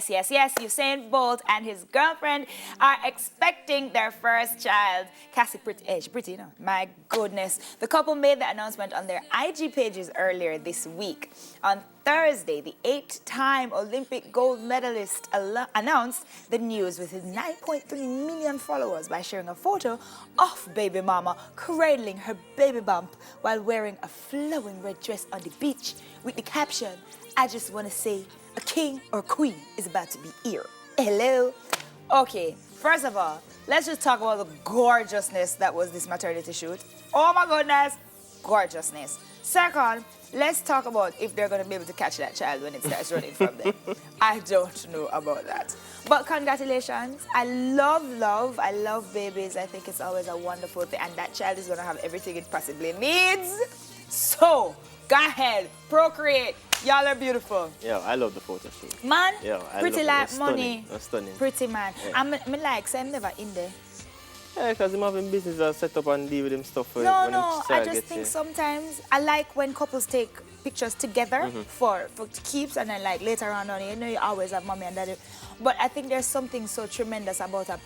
yes. Usain Bolt and his girlfriend are expecting their first child. Cassie, pretty, you know. My goodness. The couple made the announcement on their IG pages earlier this week. On Thursday, the 8-time Olympic gold medalist announced the news with his 9.3 million followers by sharing a photo of baby mama cradling her baby bump while wearing a flowing red dress on the beach with the caption, "I just want to say a king or queen is about to be here. Hello." Okay, first of all, let's just talk about the gorgeousness that was this maternity shoot. Oh my goodness, gorgeousness. Second, let's talk about if they're going to be able to catch that child when it starts running from them. I don't know about that. But congratulations. I love babies. I think it's always a wonderful thing. And that child is going to have everything it possibly needs. So, go ahead, procreate. Y'all are beautiful. Yeah, I love the photo shoot. Man, yeah, pretty like money. Stunning. Pretty man. Yeah. I'm like, so I'm never in there. Yeah, because him having business set up and deal with him stuff. No, I just think sometimes I like when couples take pictures together for keeps, and then like later on, you know, you always have mommy and daddy. But I think there's something so tremendous about a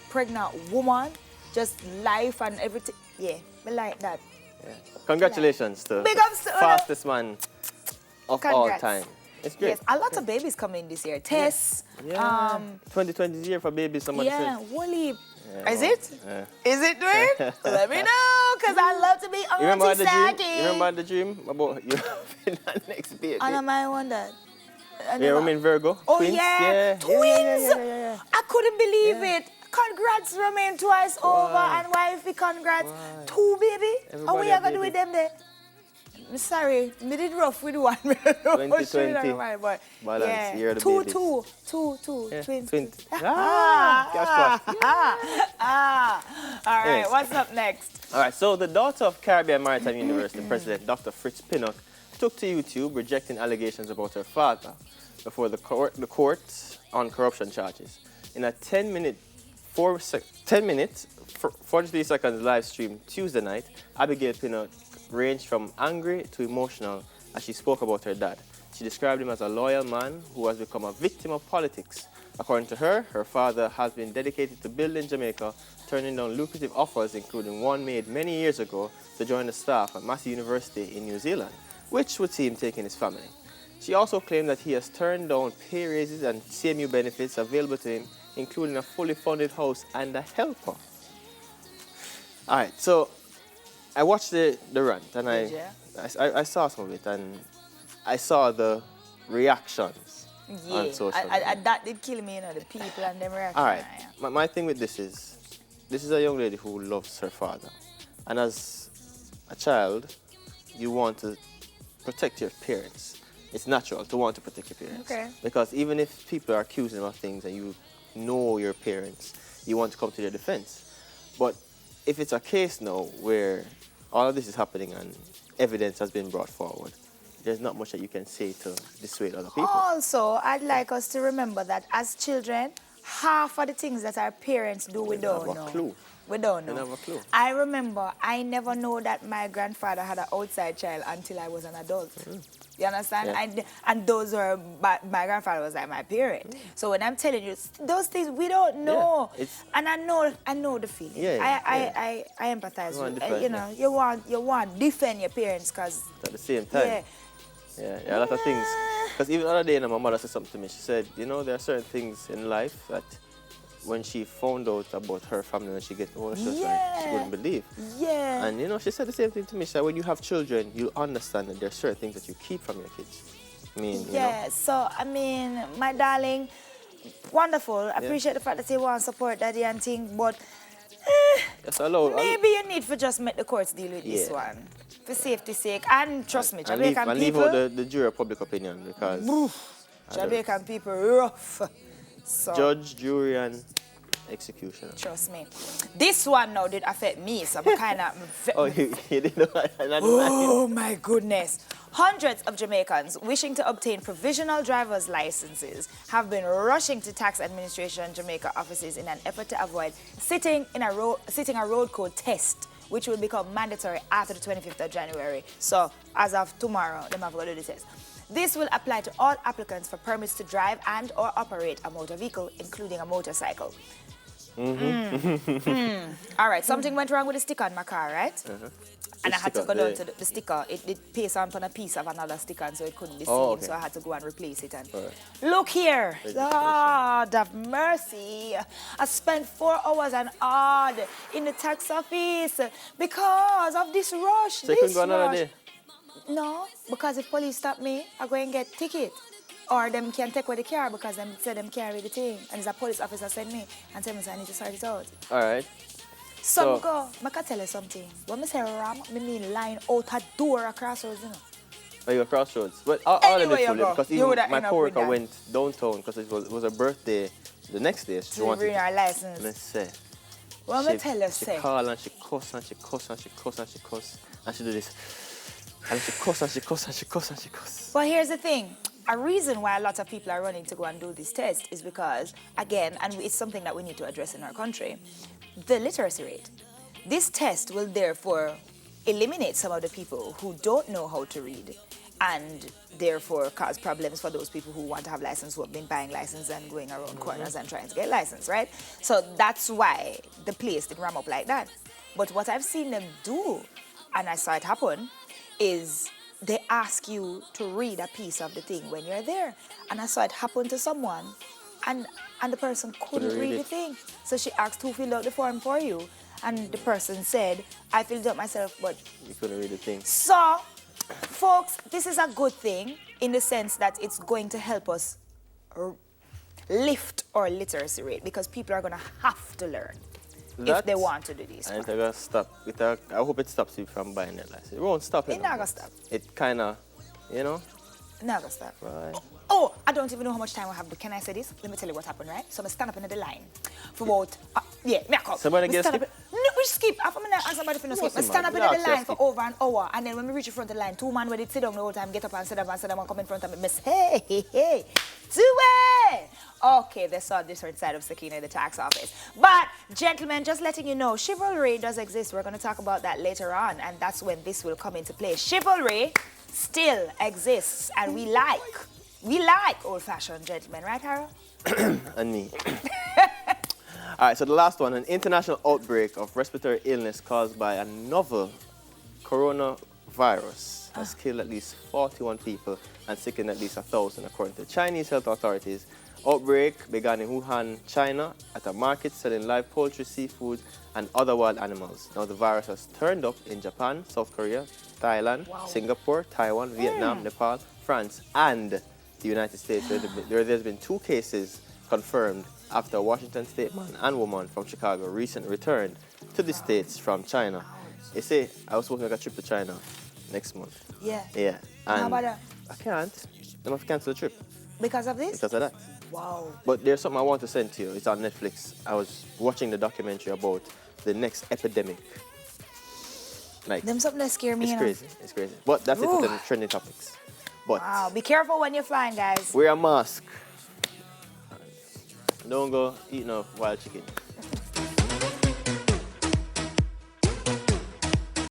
pregnant woman, just life and everything. Yeah, I like that. Yeah. Congratulations to Big ups to fastest man of all time. It's great. Yes, a lot of babies coming this year. Tess. Yeah. 2020 is year for babies. Somebody yeah, said. Wally. Yeah, Is it? Yeah. Is it, Dwayne? Let me know, because I love to be auntie Saggy. You remember the dream about you having that next baby? And I might wonder. Yeah, Romain Virgo. Oh, twins? yeah. Twins! Yeah. I couldn't believe it. Congrats, Romain, twice over. And wifey, congrats. Why? 2, baby. Everybody How we are going to do with them there? I'm sorry, me did rough with one. 2020. But balance, yeah. year of the Two, yeah. twins. Cash All right, Yes. what's up next? All right, so the daughter of Caribbean Maritime University President Dr. Fritz Pinnock took to YouTube rejecting allegations about her father before the court on corruption charges. In a 10 minutes, 43 seconds live stream Tuesday night, Abigail Pinnock ranged from angry to emotional as she spoke about her dad. She described him as a loyal man who has become a victim of politics. According to her, her father has been dedicated to building Jamaica, turning down lucrative offers, including one made many years ago to join the staff at Massey University in New Zealand, which would see him taking his family. She also claimed that he has turned down pay raises and CMU benefits available to him, including a fully funded house and a helper. All right, so I watched the rant and I saw some of it and I saw the reactions on social media. That did kill me, you know, the people and them reactions. All right, my thing with this is a young lady who loves her father. And as a child, you want to protect your parents. It's natural to want to protect your parents. Okay. Because even if people are accusing them of things and you know your parents, you want to come to their defense. But if it's a case now where all of this is happening and evidence has been brought forward, there's not much that you can say to dissuade other people. Also, I'd like us to remember that as children, half of the things that our parents do, we don't know. Have a clue. We don't know. We never have a clue. I remember, I never know that my grandfather had an outside child until I was an adult. You understand? Yeah. And those were, my grandfather was like my parent. So when I'm telling you, those things we don't know. Yeah, and I know the feeling. I empathize with you. You know, you want to defend your parents because at the same time. Yeah, a lot of things. Because even the other day, my mother said something to me. She said, you know, there are certain things in life that when she found out about her family when she get older, she wouldn't believe. Yeah. And you know, she said the same thing to me. She said, when you have children, you understand that there are certain things that you keep from your kids. I mean, you know. So, I mean, my darling, wonderful. I appreciate the fact that you want to support daddy and thing, but maybe you need to just make the courts deal with this one. For safety's sake. And trust me, Jamaican people... leave out the jury of public opinion because... Jamaican people rough. So, judge, jury, and executioner. Trust me. This one now did affect me, so I'm kind of... Oh, you didn't know that? Oh, my goodness. Hundreds of Jamaicans wishing to obtain provisional driver's licenses have been rushing to Tax Administration Jamaica offices in an effort to avoid sitting a road code test, which will become mandatory after the 25th of January. So, as of tomorrow, they have to go do the test. This will apply to all applicants for permits to drive and or operate a motor vehicle, including a motorcycle. All right, something went wrong with the sticker on my car, right? And I had to go down to the sticker. It pasted on a piece of another sticker, and so it couldn't be seen. Okay. So I had to go and replace it. And look here, Lord have mercy. I spent 4 hours and odd in the tax office because of this rush. So you couldn't go another day? No, because if police stop me, I go and get ticket. Or them can take away the car because them say them carry the thing. And there's a police officer send me and tell me so I need to sort it out. All right. So go, I can tell you something. When I say ram, I mean line out a door across roads, you know. Oh, you're crossroads. But all Anyway, of it you go. because You even woulda my end up coworker with that. went downtown because it was her birthday the next day. She To wanted bring her license. Let's say. What I tell you, She say? call and she cuss and she cuss and she cuss and she cuss and she do this. And she cuss and she cuss and she cuss and she cuss. But here's the thing. A reason why a lot of people are running to go and do this test is because, again, and it's something that we need to address in our country, the literacy rate. This test will therefore eliminate some of the people who don't know how to read and therefore cause problems for those people who want to have license, who have been buying license and going around corners and trying to get license, right? So that's why the place did ram up like that. But what I've seen them do, and I saw it happen, is they ask you to read a piece of the thing when you're there. And I saw it happen to someone, and the person couldn't read the thing. So she asked who filled out the form for you, and the person said, I filled it out myself, but... You couldn't read the thing. So, folks, this is a good thing in the sense that it's going to help us lift our literacy rate because people are going to have to learn if they want to do this. And it's gonna stop. I hope it stops you from buying that license. It won't stop it. It's not going to stop. It kind of, you know. It's not going to stop. Right. Oh, I don't even know how much time I have, but can I say this? Let me tell you what happened, right? So I stand up in the line for about, me a come. Somebody get skip? No, we skip. After I ask somebody for no skip. I stand up in the line for over an hour, and then when we reach the front of the line, 2 men where they sit down the whole time, get up and sit up and sit down and come in front of me, miss, hey, do it! Okay, they saw a different side of Sakina in the tax office. But, gentlemen, just letting you know, chivalry does exist. We're going to talk about that later on, and that's when this will come into play. Chivalry still exists, and we like old-fashioned gentlemen, right, Harold? And me. All right, so the last one, an international outbreak of respiratory illness caused by a novel coronavirus has killed at least 41 people and sickened at least 1,000, according to Chinese health authorities. Outbreak began in Wuhan, China, at a market selling live poultry, seafood, and other wild animals. Now the virus has turned up in Japan, South Korea, Thailand, Singapore, Taiwan, Vietnam, Nepal, France, and the United States, where there's been 2 cases confirmed after a Washington State man and woman from Chicago recently returned to the States from China. You see, I was supposed to make a trip to China next month. Yeah. Yeah. And how about that? I can't. I have to cancel the trip. Because of this? Because of that. Wow. But there's something I want to send to you. It's on Netflix. I was watching the documentary about the next epidemic. Like, Them something that scare me, it's you know. crazy. It's crazy. But that's it for the trending topics. But Wow, be careful when you're flying, guys. wear a mask. Don't go eat no wild chicken.